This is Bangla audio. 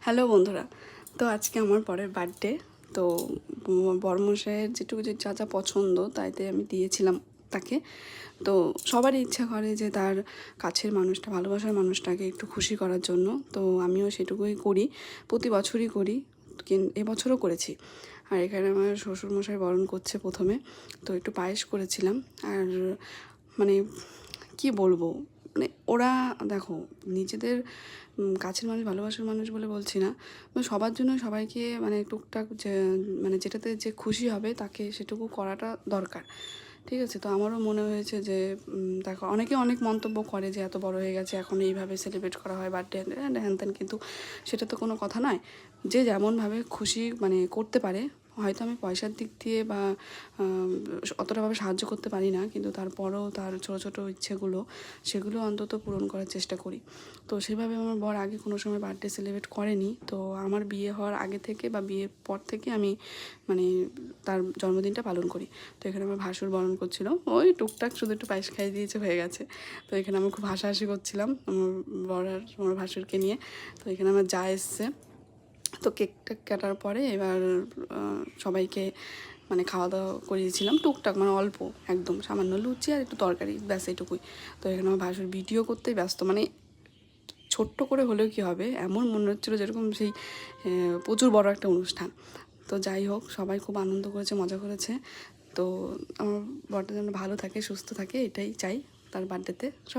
হ্যালো বন্ধুরা, তো আজকে আমার পরের বার্থডে। তো বড়মশাইয়ের যেটুকু যে যা যা পছন্দ তাইতে আমি দিয়েছিলাম তাকে। তো সবারই ইচ্ছা করে যে তার কাছের মানুষটা, ভালোবাসার মানুষটাকে একটু খুশি করার জন্য। তো আমিও সেটুকুই করি, প্রতি বছরই করি, এবছরও করেছি। আর এখানে আমার শ্বশুরমশাই বরণ করছে প্রথমে, তো একটু পায়েস করেছিলাম। আর মানে কি বলবো, মানে ওরা দেখো, নিজেদের কাছের মানুষ, ভালোবাসার মানুষ বলে বলছি না, সবার জন্য সবাইকে মানে টুকটাক যে মানে যেটাতে যে খুশি হবে তাকে সেটুকু করাটা দরকার। ঠিক আছে, তো আমারও মনে হয়েছে যে দেখো, অনেকে অনেক মন্তব্য করে যে এত বড় হয়ে গেছে এখন এইভাবে সেলিব্রেট করা হয় বার্থডে হ্যান ত্যান, কিন্তু সেটা তো কোনো কথা নয়। যে যেমনভাবে খুশি মানে করতে পারে, হয়তো আমি পয়সার দিক দিয়ে বা অতটাভাবে সাহায্য করতে পারি না, কিন্তু তারপরেও তার ছোটো ছোটো ইচ্ছেগুলো সেগুলো অন্তত পূরণ করার চেষ্টা করি। তো সেভাবে আমার বর আগে কোনো সময় বার্থডে সেলিব্রেট করেনি। তো আমার বিয়ে হওয়ার আগে থেকে বা বিয়ের পর থেকে আমি মানে তার জন্মদিনটা পালন করি। তো এখানে আমার ভাসুর বরণ করছিল, ওই টুকটাক শুধু একটু পায়েস খাইয়ে দিয়েছে, হয়ে গেছে। তো এখানে আমি খুব হাসাহাসি করছিলাম আমার বর আর আমার ভাসুরকে নিয়ে। তো এখানে আমার যা এসছে, তো কেকটা কাটার পরে এবার সবাইকে মানে খাওয়া দাওয়া করিয়েছিলাম টুকটাক, মানে অল্প, একদম সামান্য লুচি আর একটু তরকারি, ব্যাস এইটুকুই। তো এখানে আমার ভাসুর ভিডিও করতেই ব্যস্ত, মানে ছোট্ট করে হলেও কী হবে, এমন মনে হচ্ছিলো যেরকম সেই প্রচুর বড় একটা অনুষ্ঠান। তো যাই হোক, সবাই খুব আনন্দ করেছে, মজা করেছে। তো আমার বরটা যেন ভালো থাকে, সুস্থ থাকে, এটাই চাই তার বার্থডেতে। সবাই